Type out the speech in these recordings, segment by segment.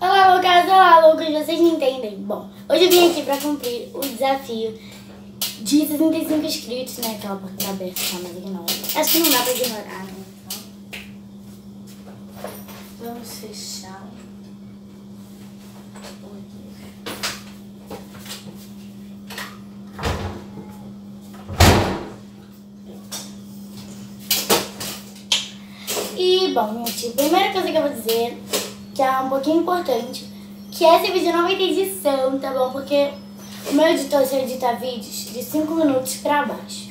Olá, Lucas, vocês me entendem? Bom, hoje eu vim aqui pra cumprir o desafio de 65 inscritos, né? Aquela porta aberta, tá? Mas ignora. Acho que não dá pra ignorar, né? Então, vamos fechar. E, bom, gente, a primeira coisa que eu vou dizer, que é um pouquinho importante, que esse vídeo não vai ter edição, tá bom? Porque o meu editor só edita vídeos de 5 minutos pra baixo.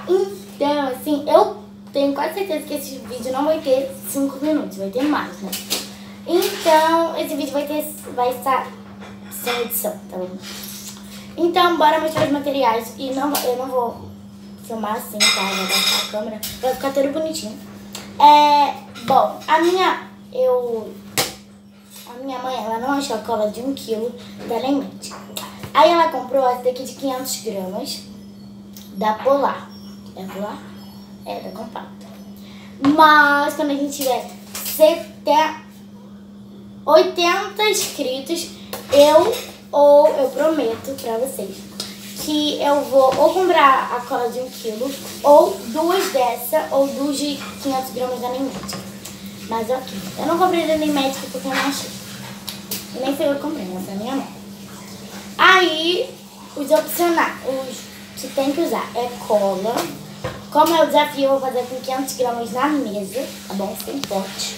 Então, assim, eu tenho quase certeza que esse vídeo não vai ter 5 minutos, vai ter mais, né? Então, esse vídeo vai estar sem edição, tá bom? Então, bora mostrar os materiais. E eu não vou filmar assim, tá? Vai gastar a câmera, vai ficar tudo bonitinho. Bom, a minha mãe, ela não achou a cola de 1 kg da Lemete. Aí ela comprou essa daqui de 500 gramas da Polar. É Polar? É, da Compacta. Mas quando a gente tiver 80 inscritos, eu prometo pra vocês que eu vou ou comprar a cola de 1 kg, ou 2 dessa, ou 2 de 500 gramas da Nemedic. Mas ok, eu não comprei da Nemedic porque eu não achei. E nem foi eu que comprei, né? Pra minha mãe. Aí, os opcionais, os que tem que usar é cola. Como é o desafio, eu vou fazer com 500 gramas na mesa, tá bom? Sem pote.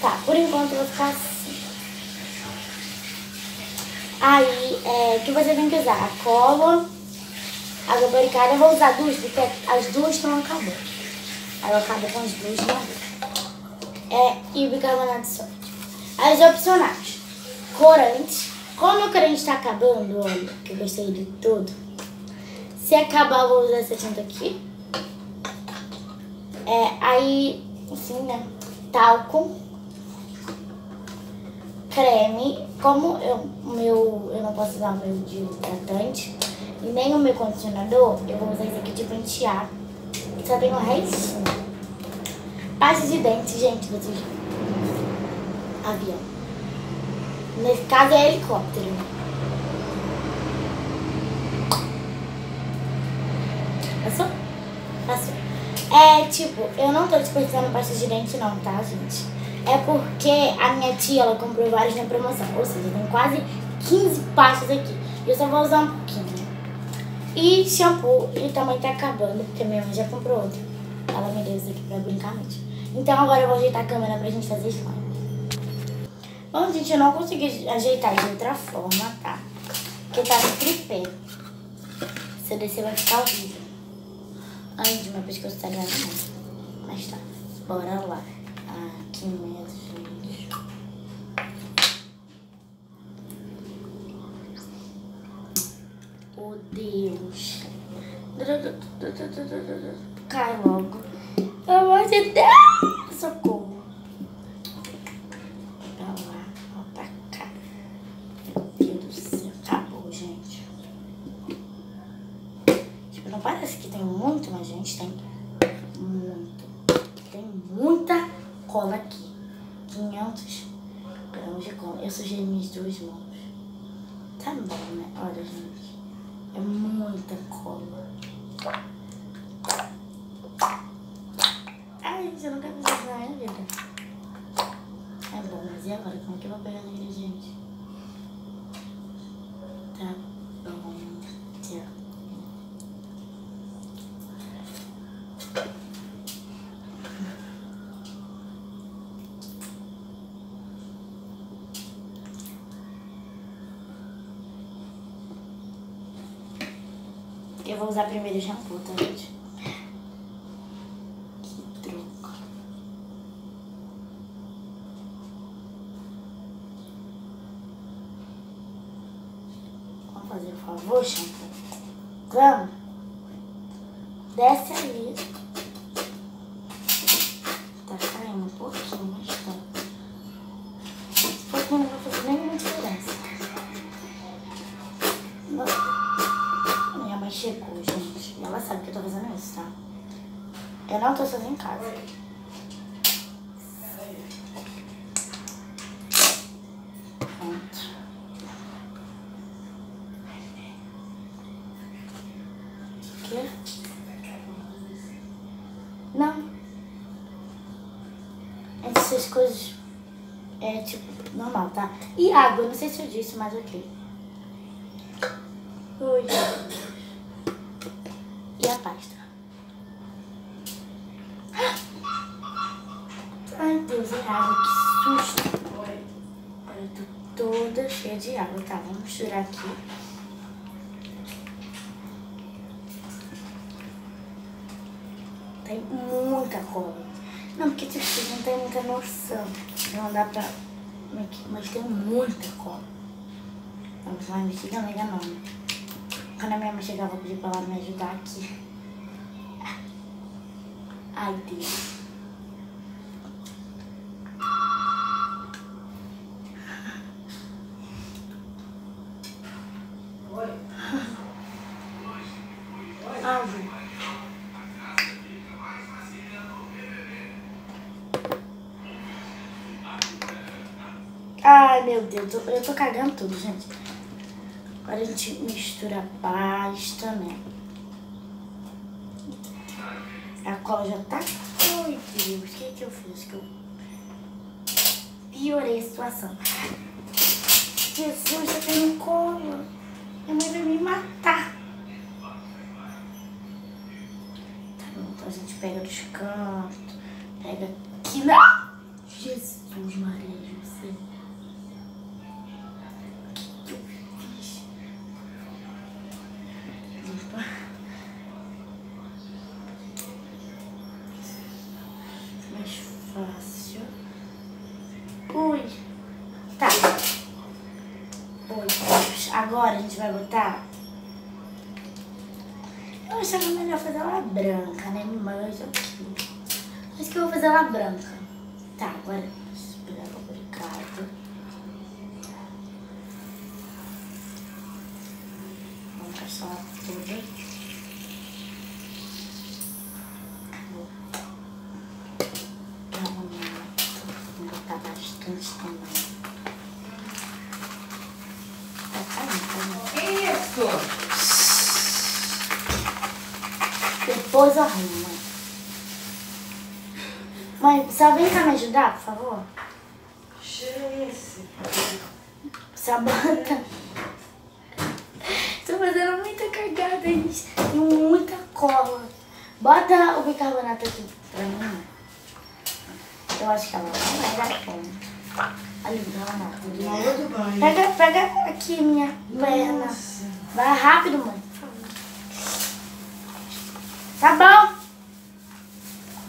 Tá, por enquanto eu vou ficar assim. Aí, que você tem que usar a cola, água barricada. Eu vou usar 2 porque as 2 estão acabando. Aí eu acabo com as 2 de uma vez. E bicarbonato de sódio. As opcionais: corante. Como o corante está acabando, olha, que eu gostei de tudo. Se acabar, eu vou usar essa tinta aqui. Aí, assim, né? Talco. Creme. Como eu não posso usar o meu de hidratante e nem o meu condicionador, eu vou usar esse aqui de pentear. Só tem um restinho. Pasta de dente, gente, vocês. Avião. Nesse caso é helicóptero. Passou? Passou. Tipo, eu não tô desperdiçando pasta de dente não, tá, gente? É porque a minha tia, ela comprou vários na promoção. Ou seja, tem quase 15 pastas aqui. E eu só vou usar um pouquinho. E shampoo, e também tá acabando, porque minha mãe já comprou outro. Ela me deu isso aqui pra brincar mesmo. Então agora eu vou ajeitar a câmera pra gente fazer slime. Bom, gente, eu não consegui ajeitar de outra forma, tá? Porque tá no tripé. Se eu descer vai ficar horrível. Ai, de meu pescoço tá ligado, não. Mas tá, bora lá. Aqui mesmo, gente. Oh, Deus. Cai logo. Pelo amor de Deus. Socorro. Pra lá, ó, pra cá. Meu Deus do céu. Acabou, gente. Tipo, não parece que tem muito, mas, gente, tem muito. Tem muita cola aqui. 500 gramas de cola. Eu sujei minhas 2 mãos. Tá bom, né? Olha, gente. É muita cola. Ai, gente, eu não quero fazer isso na minha vida. É bom, mas e agora? Como é que eu vou pegar os ingredientes? Tá bom. Tchau. Eu vou usar primeiro o shampoo, tá, gente? Que troco. Vamos fazer um favor, shampoo? Vamos? Desce ali. Tá caindo um pouquinho, mas tá. Esse pouquinho não vai fazer nenhuma diferença. Não. chegou, gente. E ela sabe que eu tô fazendo isso, tá? Eu não tô sozinha em casa. Pronto. O quê? Não. Essas coisas é tipo normal, tá? E água, não sei se eu disse, mas ok. Oi. E a pasta? Ai, Deus, é água, que susto. Eu tô toda cheia de água, tá? Vamos misturar aqui. Tem muita cola. Não, porque tipo, vocês não tem muita noção. Não dá pra... Mas tem muita cola. Vamos lá, investigar, não liga não. Quando a minha mãe chegar, eu vou pedir pra ela me ajudar aqui. Ai, Deus. Ai, meu Deus, eu tô cagando tudo, gente. Agora a gente mistura a pasta, né? A cola já tá... Ai, Deus, o que eu fiz? Que eu piorei a situação. Jesus, eu tenho cola. Minha mãe vai me matar. Tá bom, então a gente pega dos cantos. Pega aqui na... Jesus, Maria, José. O que eu fiz? Opa. Mais fácil. Ui. Tá. Oi, Deus. Agora a gente vai botar... Eu achava melhor fazer ela branca, né? Me manja aqui. Acho que eu vou fazer ela branca. Tá, agora deixa eu pegar o lubricado. Vamos passar ela toda. Vou botar bastante também. Que isso? Depois eu arrumo, mãe. Mãe, só vem cá me ajudar, por favor? Só bota. Tô fazendo muita cagada, gente. Tem muita cola. Bota o bicarbonato aqui pra mim. Eu acho que ela não vai dar conta. Ali, o bicarbonato. Pega aqui minha perna. Vai rápido, mãe. Tá bom?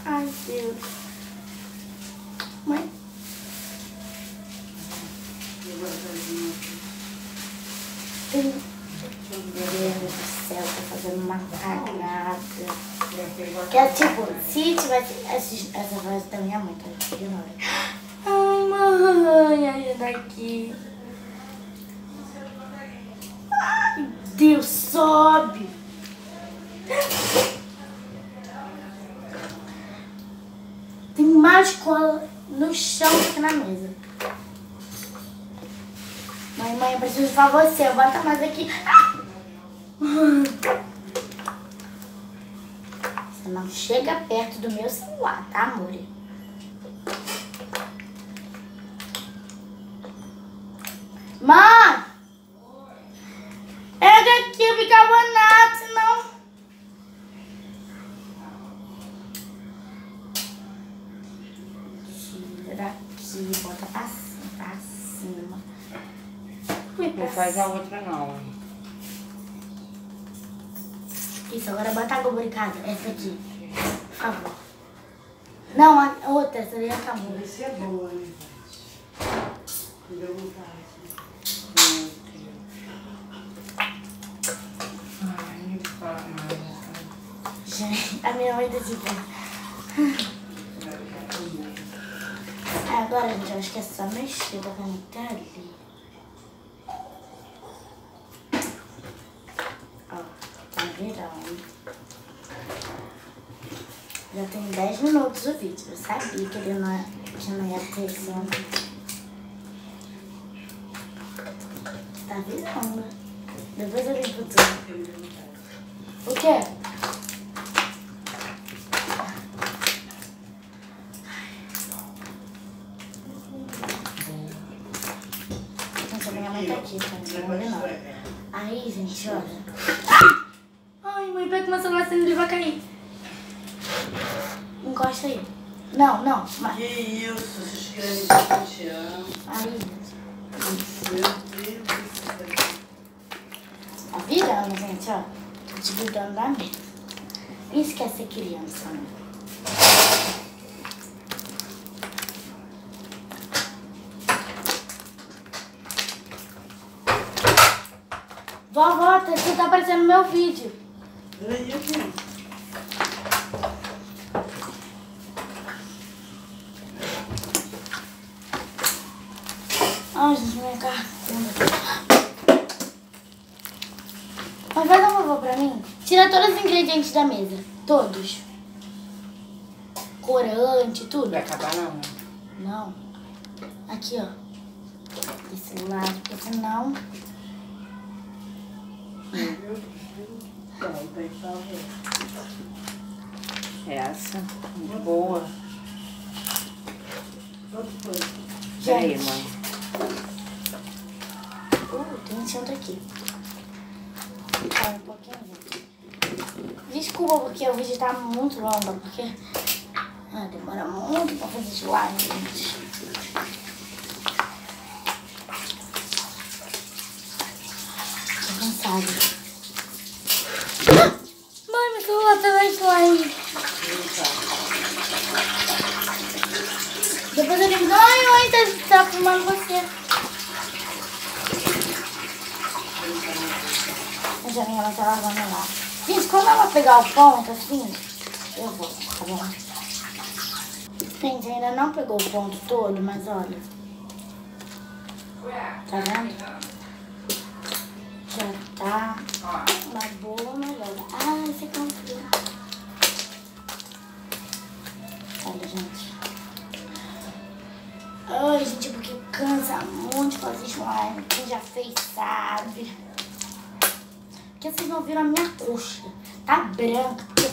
Ai, Deus. Mãe. Meu Deus do céu, tá fazendo uma cagada. Que é tipo, se tivesse essa voz da minha mãe, tá? Ignora. Ai, mãe, ajuda aqui. Ai, Deus, sobe. Tem mais cola no chão do que na mesa. Mãe, eu preciso de você. Bota mais aqui. Você não chega perto do meu celular, tá, amor? Mãe! Pega aqui o bicarbonato, senão... Tira aqui, bota pra cima. Não faz a outra não. Isso, agora bota a lubricada, essa aqui. Por favor. Não, a outra, essa daí acabou. Isso é boa, né? Deu vontade. Ai, não fala mais. Gente, a minha mãe tá tipo... Agora, gente, eu acho que é só mexer pra conectar ali. Ó, tá vendo? Já tem 10 minutos o vídeo. Eu sabia que ele não ia ter sono. Tá virando. Depois eu limpo tudo. O quê? Gente, a minha mãe tá aqui, tá? Não vou ver não. Aí, gente, olha. Ai, mãe, pega o meu celular, senão ele vai cair. Encosta aí. Não, mas... Que isso? Se inscreve no te amo. Aí, gente. Meu Deus do céu. Tá virando, gente, ó. Tô te virando da mesa. Isso que é ser criança, né? Vovó, você tá aparecendo no meu vídeo. Peraí, aqui. Ai, gente, minha cara. Mas faz um favor pra mim. Tira todos os ingredientes da mesa. Todos. Corante, tudo. Vai acabar não? Não. Aqui, ó. Desse lado, porque senão... Essa, muito boa. Gente. Peraí, mãe. Tem um centro aqui. Tá um pouquinho, gente. Desculpa porque o vídeo tá muito longo, porque... demora muito pra fazer slime, gente. Tô cansada. Mãe, meu celular tá mais slime. Depois eu digo, mãe, tá filmando você. Mas a minha mãe tá lavando lá. Gente, quando ela pegar o ponto assim, eu vou, tá bom? Gente, ainda não pegou o ponto todo, mas olha. Tá vendo? Já tá uma boa melhora. Ah, esse aqui é um frio. Olha, gente. Ai, gente, porque cansa muito fazer slime. Quem já fez sabe. Porque vocês não viram a minha coxa. Tá branca. Porque